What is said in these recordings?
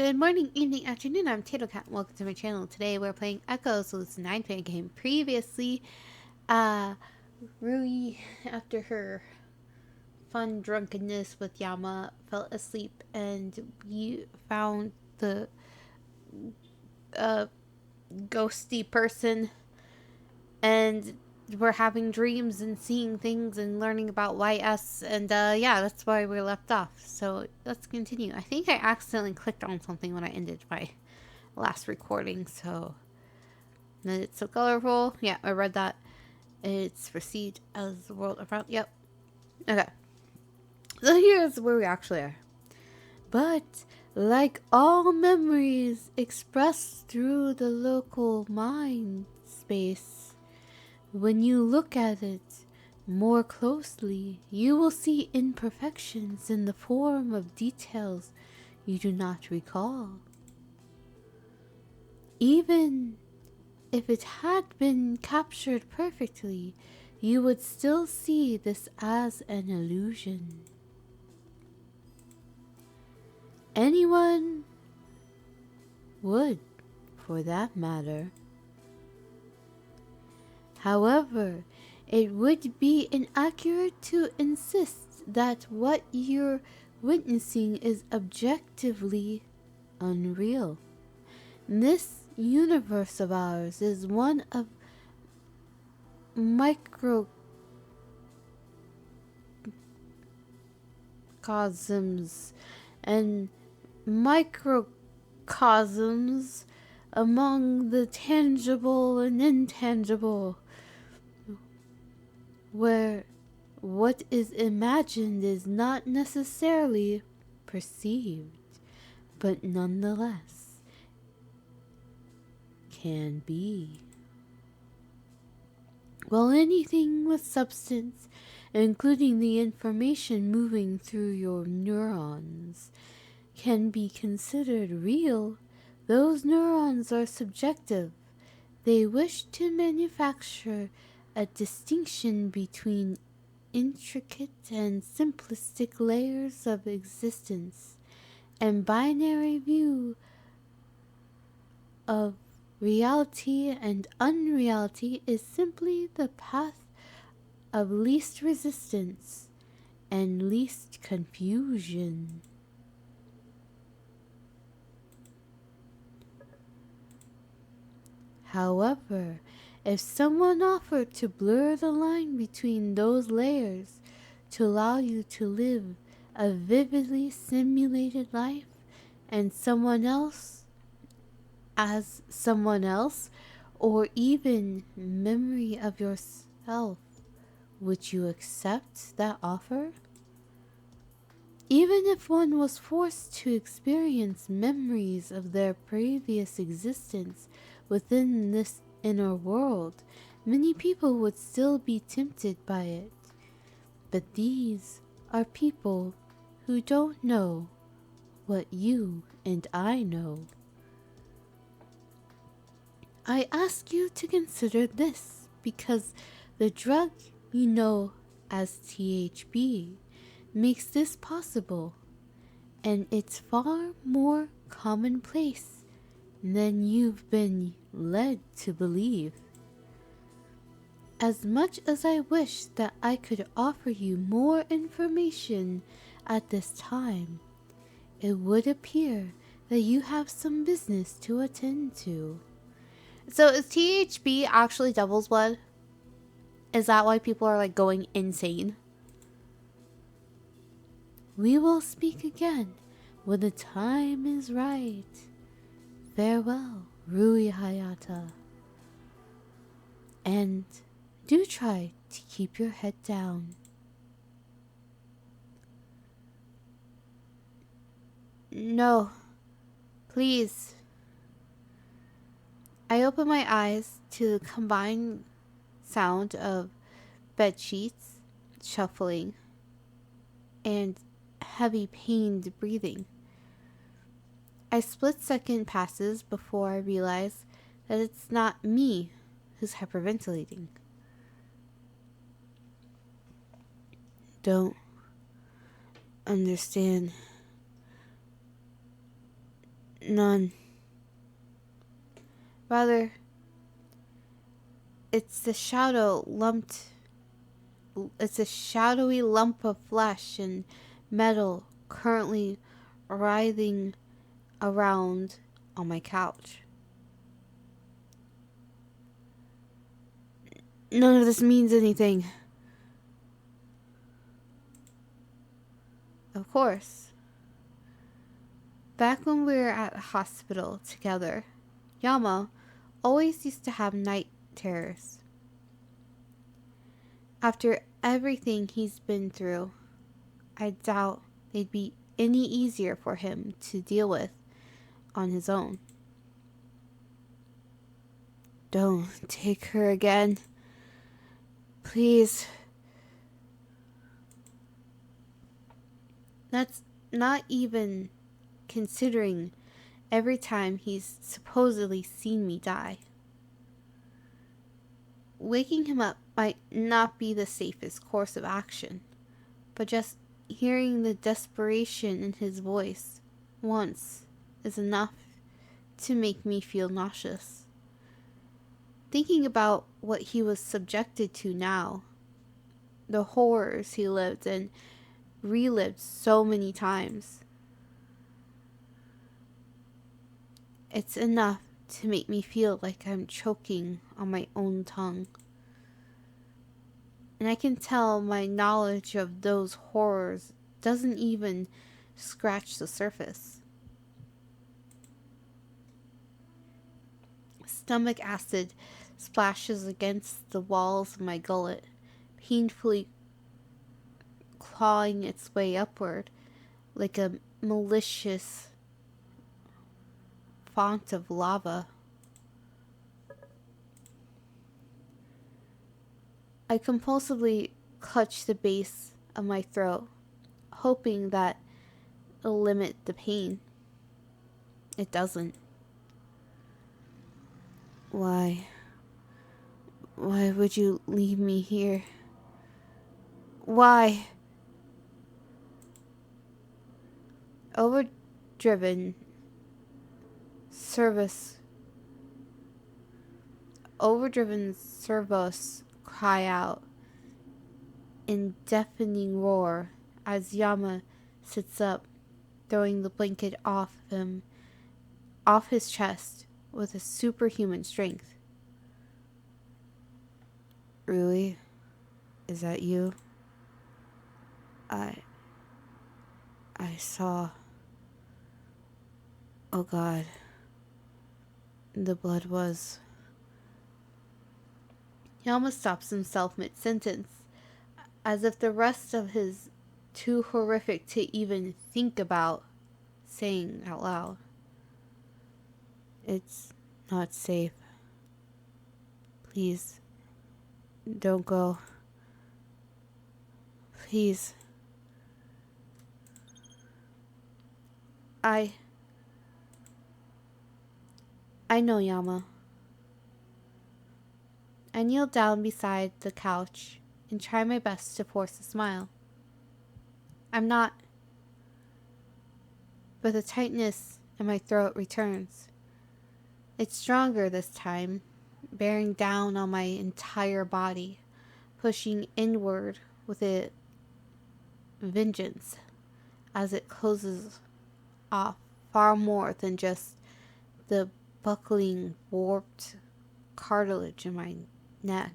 Good morning, evening, afternoon. I'm tatocat. Welcome to my channel. Today we're playing Echoes, Lucid9 Fangame. Previously, Rui, after her fun drunkenness with Yama, fell asleep, and we found the ghosty person, and we're having dreams and seeing things and learning about YS, and yeah, that's why we left off. So let's continue. I think I accidentally clicked on something when I ended my last recording, so then it's so colorful. Yeah, I read that. It's received as the world around. Yep. Okay. So here's where we actually are. But like all memories expressed through the local mind space, when you look at it more closely, you will see imperfections in the form of details you do not recall. Even if it had been captured perfectly, you would still see this as an illusion. Anyone would, for that matter. However, it would be inaccurate to insist that what you're witnessing is objectively unreal. This universe of ours is one of microcosms and microcosms among the tangible and intangible, where what is imagined is not necessarily perceived, but nonetheless can be. While anything with substance, including the information moving through your neurons, can be considered real, those neurons are subjective. They wish to manufacture a distinction between intricate and simplistic layers of existence, and binary view of reality and unreality is simply the path of least resistance and least confusion. However, if someone offered to blur the line between those layers to allow you to live a vividly simulated life and someone else as someone else, or even memory of yourself, would you accept that offer? Even if one was forced to experience memories of their previous existence within this inner world, many people would still be tempted by it. But these are people who don't know what you and I know. I ask you to consider this because the drug you know as THB makes this possible, and it's far more commonplace than you've been led to believe. As much as I wish that I could offer you more information at this time, it would appear that you have some business to attend to. So is THB actually devil's blood? Is that why people are like going insane? We will speak again when the time is right. Farewell, Rui Hayata. And do try to keep your head down. No, please. I open my eyes to the combined sound of bed sheets shuffling and heavy pained breathing. A split second passes before I realize that it's not me who's hyperventilating. Don't understand. None. Rather, it's the it's a shadowy lump of flesh and metal currently writhing around on my couch. None of this means anything. Of course. Back when we were at the hospital together, Yama always used to have night terrors. After everything he's been through, I doubt they'd be any easier for him to deal with on his own. Don't take her again. Please. That's not even considering every time he's supposedly seen me die. Waking him up might not be the safest course of action, but just hearing the desperation in his voice once is enough to make me feel nauseous. Thinking about what he was subjected to now, the horrors he lived and relived so many times, it's enough to make me feel like I'm choking on my own tongue. And I can tell my knowledge of those horrors doesn't even scratch the surface. Stomach acid splashes against the walls of my gullet, painfully clawing its way upward like a malicious font of lava. I compulsively clutch the base of my throat, hoping that it'll limit the pain. It doesn't. Why? Why would you leave me here? Why? Overdriven servos cry out in deafening roar as Yama sits up, throwing the blanket off his chest with a superhuman strength. Really? Is that you? I saw. Oh God. The blood was. Yama stops himself mid-sentence, as if the rest of his too horrific to even think about saying out loud. It's not safe. Please, don't go. Please. I know, Yama. I kneel down beside the couch and try my best to force a smile. I'm not. But the tightness in my throat returns. It's stronger this time, bearing down on my entire body, pushing inward with a vengeance as it closes off far more than just the buckling, warped cartilage in my neck.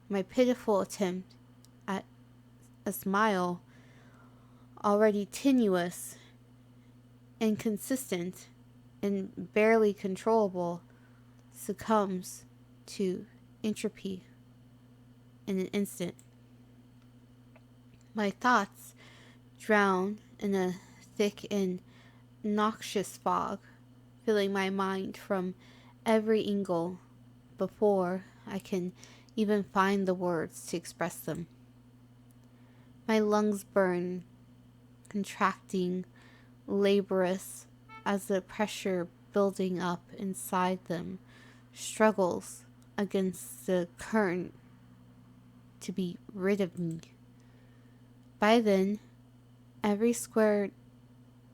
My pitiful attempt at a smile, already tenuous, inconsistent, and barely controllable, succumbs to entropy in an instant. My thoughts drown in a thick and noxious fog, filling my mind from every angle before I can even find the words to express them. My lungs burn, contracting, laborious, as the pressure building up inside them struggles against the current to be rid of me. By then, every square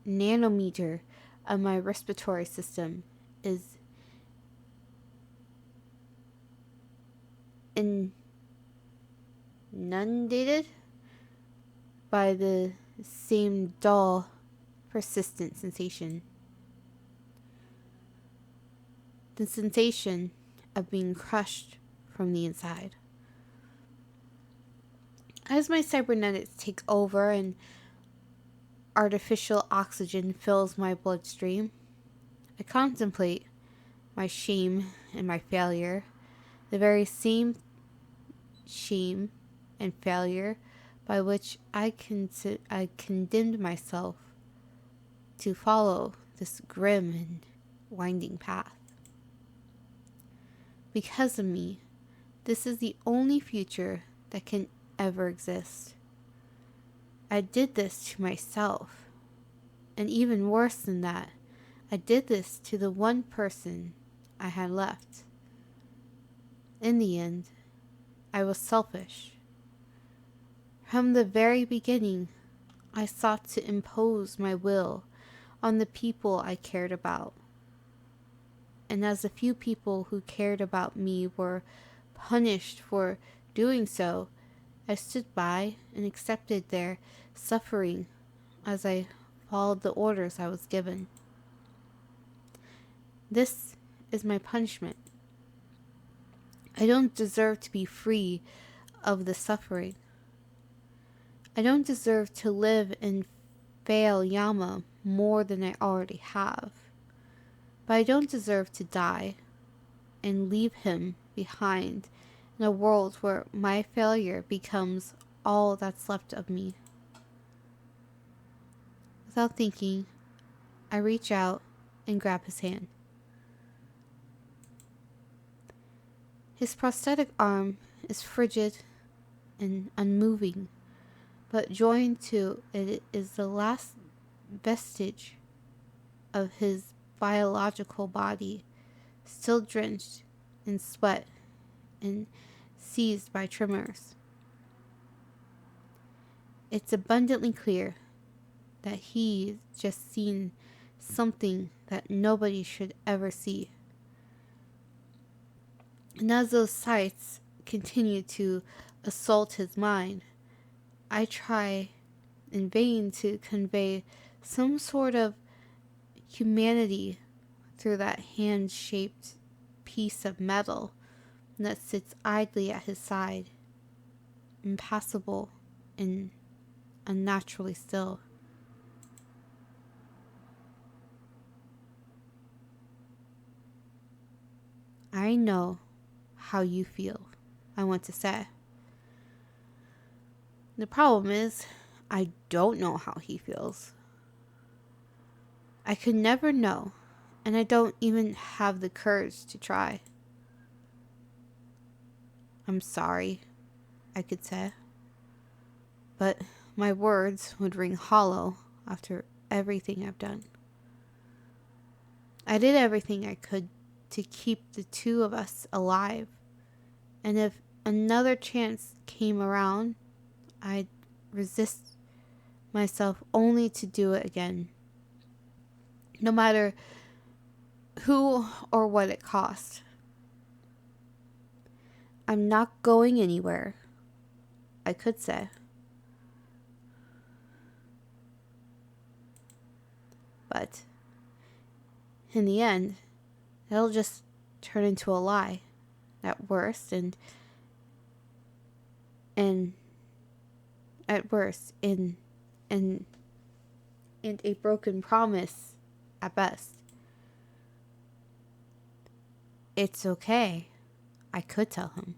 nanometer of my respiratory system is inundated by the same dull, persistent sensation. The sensation of being crushed from the inside. As my cybernetics take over and artificial oxygen fills my bloodstream, I contemplate my shame and my failure, the very same shame and failure by which I condemned myself to follow this grim and winding path. Because of me, this is the only future that can ever exist. I did this to myself, and even worse than that, I did this to the one person I had left. In the end, I was selfish. From the very beginning, I sought to impose my will on the people I cared about. And as the few people who cared about me were punished for doing so, I stood by and accepted their suffering as I followed the orders I was given. This is my punishment. I don't deserve to be free of the suffering. I don't deserve to live in fail Yama more than I already have. But I don't deserve to die and leave him behind in a world where my failure becomes all that's left of me. Without thinking, I reach out and grab his hand. His prosthetic arm is frigid and unmoving, but joined to it is the last vestige of his biological body, still drenched in sweat and seized by tremors. It's abundantly clear that he's just seen something that nobody should ever see. And as those sights continue to assault his mind, I try in vain to convey some sort of humanity through that hand-shaped piece of metal that sits idly at his side, impassible and unnaturally still. I know how you feel, I want to say. The problem is, I don't know how he feels. I could never know, and I don't even have the courage to try. I'm sorry, I could say, but my words would ring hollow after everything I've done. I did everything I could to keep the two of us alive, and if another chance came around, I'd resist myself only to do it again, no matter who or what it cost. I'm not going anywhere, I could say. But in the end, it'll just turn into a lie at worst, and at worst in a broken promise at best. It's okay, I could tell him.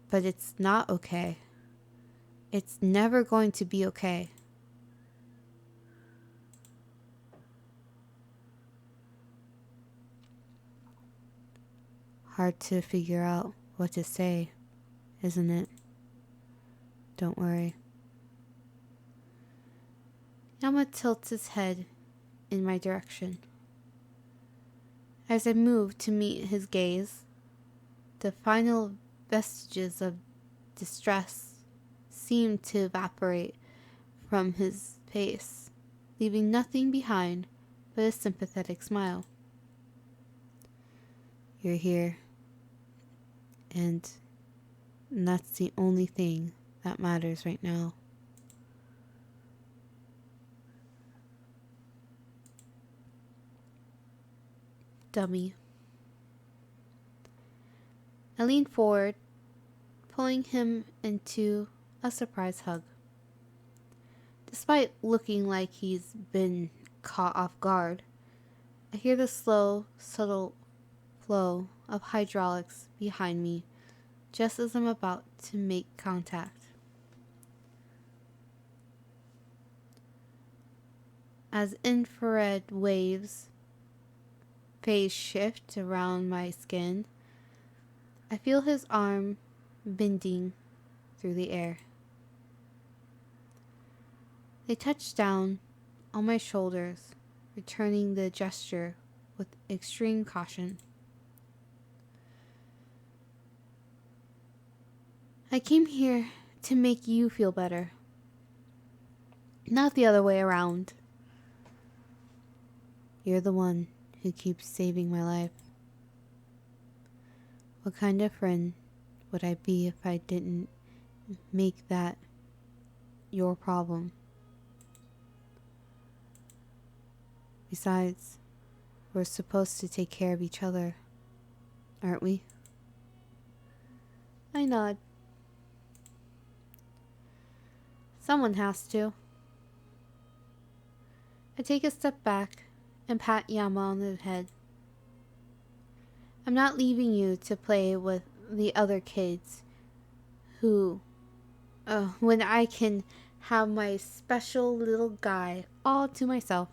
But it's not okay. It's never going to be okay. Hard to figure out what to say, isn't it? Don't worry. Yama tilts his head in my direction. As I move to meet his gaze, the final vestiges of distress seem to evaporate from his face, leaving nothing behind but a sympathetic smile. You're here, and that's the only thing that matters right now. Dummy. I leaned forward, pulling him into a surprise hug. Despite looking like he's been caught off guard, I hear the slow, subtle flow of hydraulics behind me just as I'm about to make contact. As infrared waves phase shift around my skin, I feel his arm bending through the air. They touch down on my shoulders, returning the gesture with extreme caution. I came here to make you feel better, not the other way around. You're the one who keeps saving my life. What kind of friend would I be if I didn't make that your problem? Besides, we're supposed to take care of each other, aren't we? I nod. Someone has to. I take a step back and pat Yama on the head. I'm not leaving you to play with the other kids when I can have my special little guy all to myself.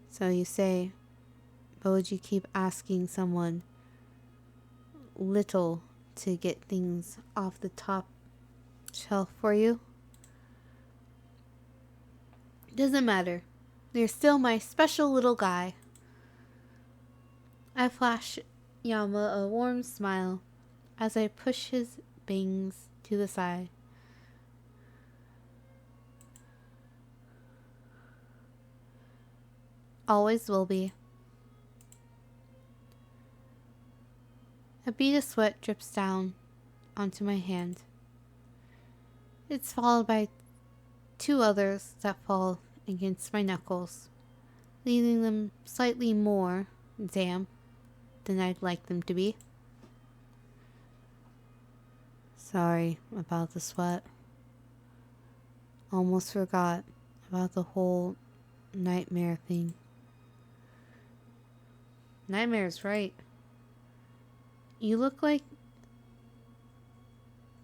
So you say, but would you keep asking someone little to get things off the top shelf for you? Doesn't matter. You're still my special little guy. I flash Yama a warm smile as I push his bangs to the side. Always will be. A bead of sweat drips down onto my hand. It's followed by 2 others that fall against my knuckles, leaving them slightly more damp than I'd like them to be. Sorry about the sweat. Almost forgot about the whole nightmare thing. Nightmare's right. You look like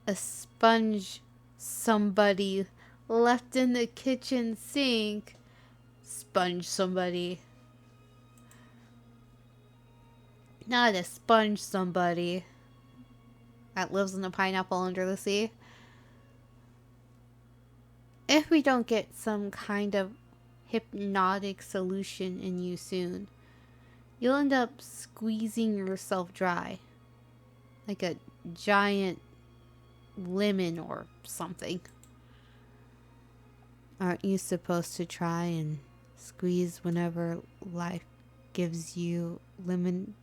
a sponge somebody left in the kitchen sink. Sponge somebody. Not a sponge somebody that lives in a pineapple under the sea. If we don't get some kind of hypnotic solution in you soon, you'll end up squeezing yourself dry. Like a giant lemon or something. Aren't you supposed to try and squeeze whenever life gives you lemon?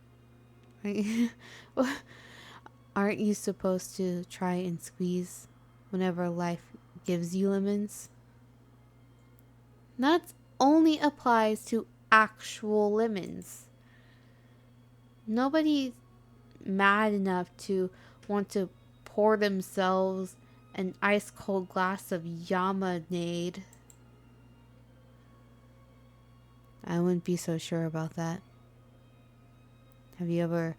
Aren't you supposed to try and squeeze whenever life gives you lemons? That only applies to actual lemons. Nobody's mad enough to want to pour themselves an ice cold glass of Yamanade. I wouldn't be so sure about that. Have you ever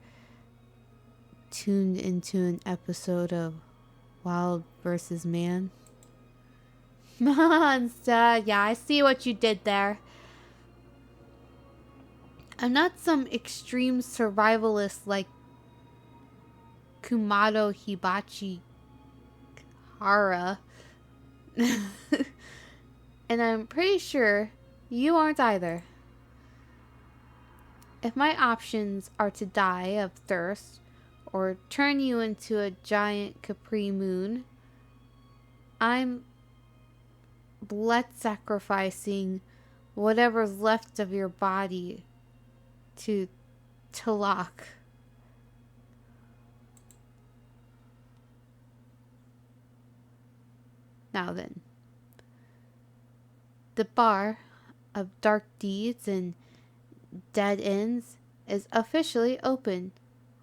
tuned into an episode of Wild vs. Man? Monster, yeah, I see what you did there. I'm not some extreme survivalist like Kumato Hibachi Hara. And I'm pretty sure you aren't either. If my options are to die of thirst or turn you into a giant Capri Moon, I'm blood sacrificing whatever's left of your body to lock. Now then, the bar of dark deeds and dead ends is officially open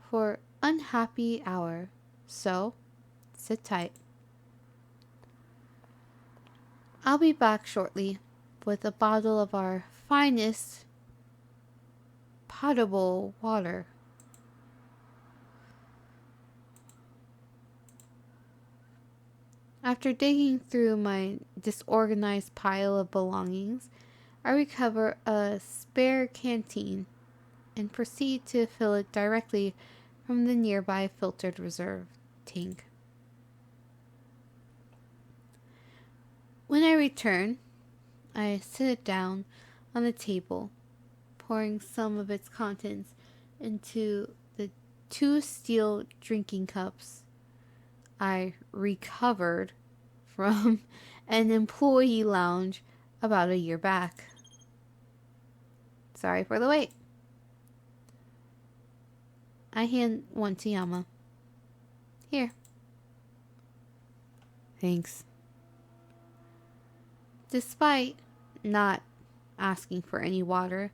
for unhappy hour. So, sit tight. I'll be back shortly with a bottle of our finest potable water. After digging through my disorganized pile of belongings, I recover a spare canteen and proceed to fill it directly from the nearby filtered reserve tank. When I return, I sit it down on the table, pouring some of its contents into the 2 steel drinking cups I recovered from an employee lounge about a year back. Sorry for the wait. I hand one to Yama. Here. Thanks. Despite not asking for any water,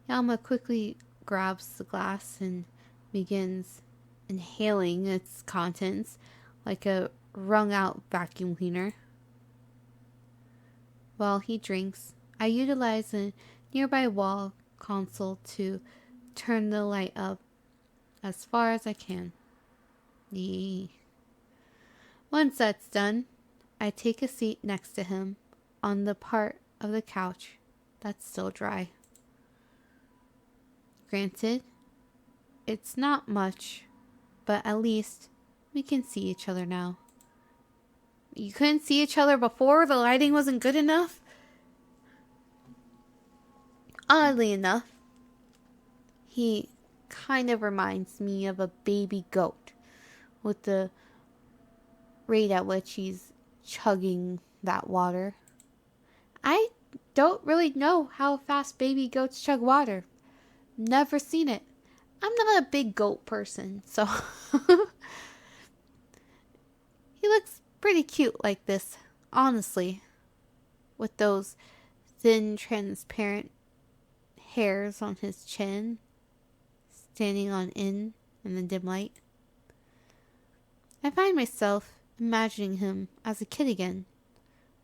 Yama quickly grabs the glass and begins inhaling its contents like a wrung-out vacuum cleaner. While he drinks, I utilize a nearby wall console to turn the light up as far as I can. Once that's done, I take a seat next to him on the part of the couch that's still dry. Granted, it's not much, but at least we can see each other now. You couldn't see each other before? The lighting wasn't good enough? Oddly enough, he kind of reminds me of a baby goat with the rate at which he's chugging that water. I don't really know how fast baby goats chug water. Never seen it. I'm not a big goat person, so he looks pretty cute like this, honestly, with those thin, transparent hairs on his chin, standing on end in the dim light. I find myself imagining him as a kid again,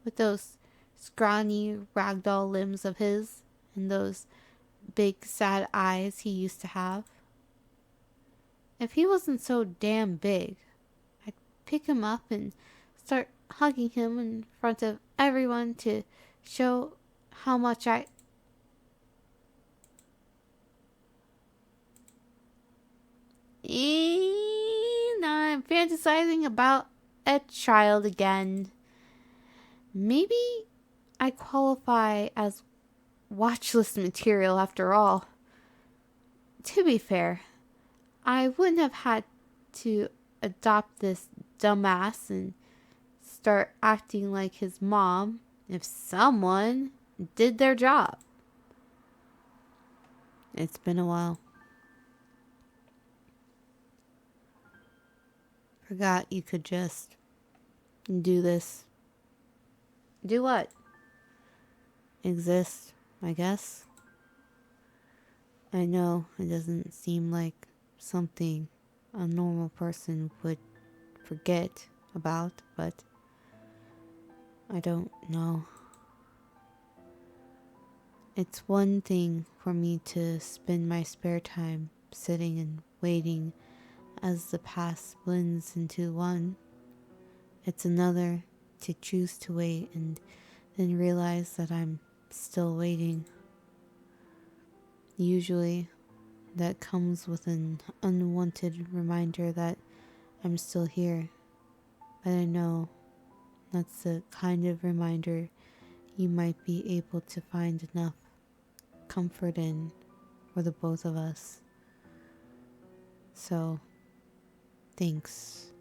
with those scrawny ragdoll limbs of his and those big sad eyes he used to have. If he wasn't so damn big, I'd pick him up and start hugging him in front of everyone to show how much I'm fantasizing about a child again. Maybe I qualify as watchlist material after all. To be fair, I wouldn't have had to adopt this dumbass and start acting like his mom if someone did their job. It's been a while. Forgot you could just do this. Do what? Exist, I guess. I know it doesn't seem like something a normal person would forget about, but I don't know. It's one thing for me to spend my spare time sitting and waiting as the past blends into one. It's another to choose to wait and then realize that I'm still waiting. Usually, that comes with an unwanted reminder that I'm still here. But I know that's the kind of reminder you might be able to find enough comfort in for the both of us. So, thanks,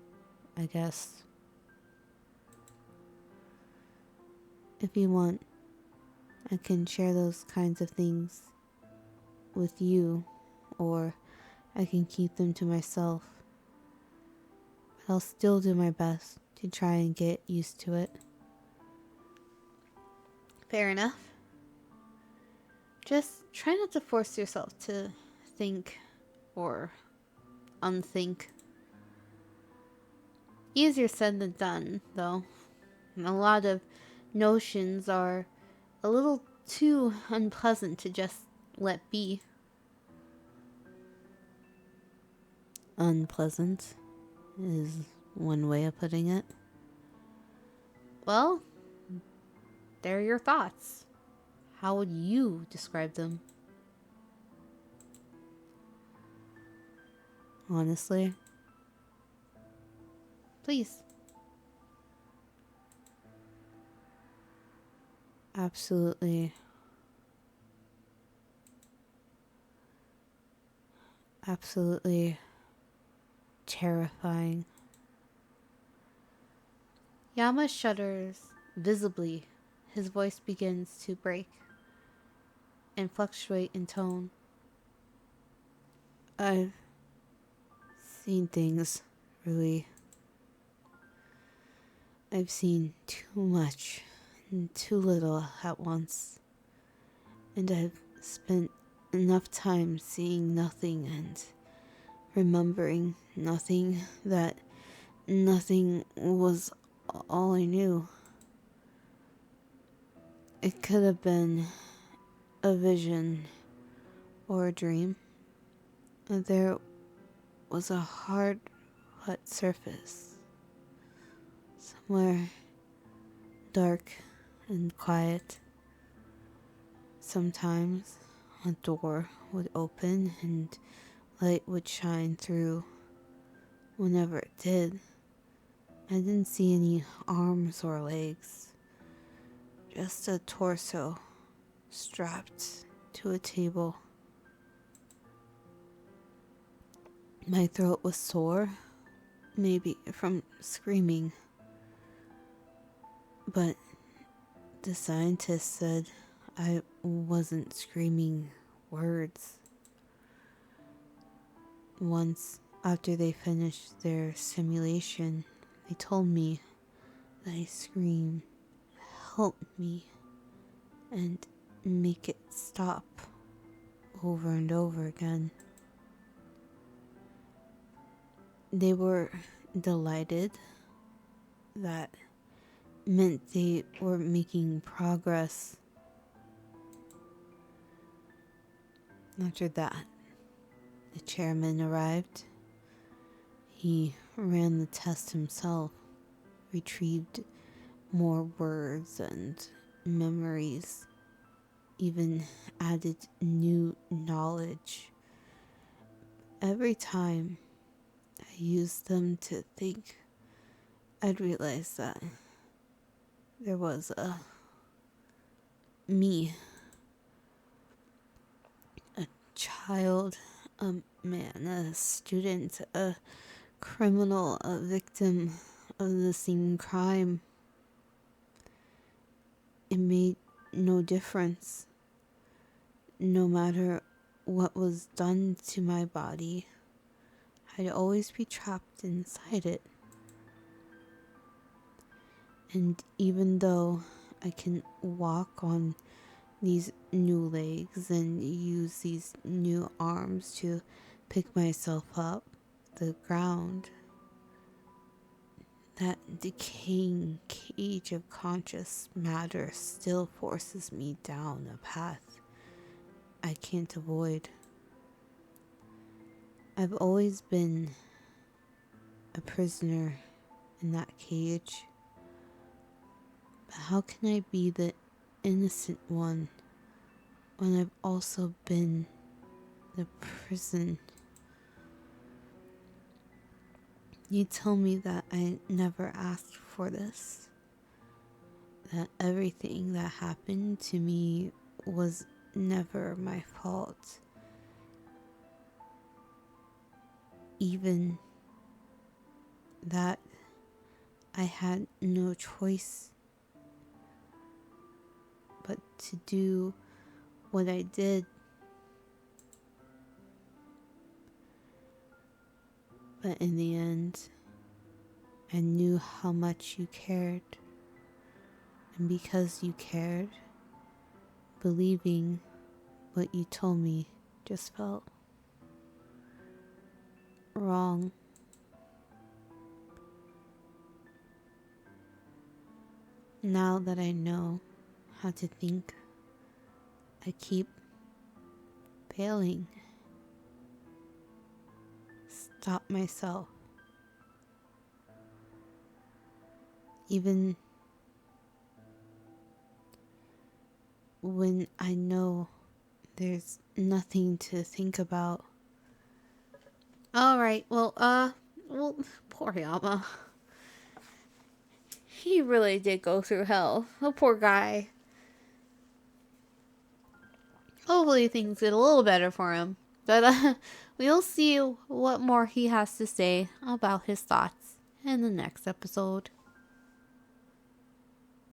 I guess. If you want, I can share those kinds of things with you, or I can keep them to myself. But I'll still do my best to try and get used to it. Fair enough. Just try not to force yourself to think or unthink. Easier said than done, though. A lot of notions are a little too unpleasant to just let be. Unpleasant is one way of putting it. Well, they're your thoughts. How would you describe them? Honestly? Please. Absolutely. Absolutely terrifying. Yama shudders visibly. His voice begins to break and fluctuate in tone. I've seen things, really. I've seen too much and too little at once. And I've spent enough time seeing nothing and remembering nothing that nothing was all I knew. It could have been a vision or a dream. There was a hard, wet surface. Somewhere dark and quiet. Sometimes a door would open and light would shine through. Whenever it did, I didn't see any arms or legs. Just a torso strapped to a table. My throat was sore, maybe from screaming. But the scientist said I wasn't screaming words. Once, after they finished their simulation, they told me that I screamed, "Help me," and make it stop over and over again. They were delighted. That meant they were making progress. After that, the chairman arrived. He ran the test himself, retrieved more words and memories, even added new knowledge. Every time I used them to think, I'd realize that there was a me, a child, a man, a student, a criminal, a victim of the same crime. It made no difference. No matter what was done to my body, I'd always be trapped inside it. And even though I can walk on these new legs and use these new arms to pick myself up the ground, that decaying cage of conscious matter still forces me down a path I can't avoid. I've always been a prisoner in that cage. But how can I be the innocent one when I've also been the prison? You tell me that I never asked for this, that everything that happened to me was never my fault. Even that I had no choice. to do what I did. But in the end, I knew how much you cared. And because you cared, believing what you told me just felt wrong. Now that I know how to think, I keep failing. Stop myself. Even when I know there's nothing to think about. Alright, well, poor Yama. He really did go through hell. The poor guy. Hopefully things get a little better for him. But we'll see what more he has to say about his thoughts in the next episode.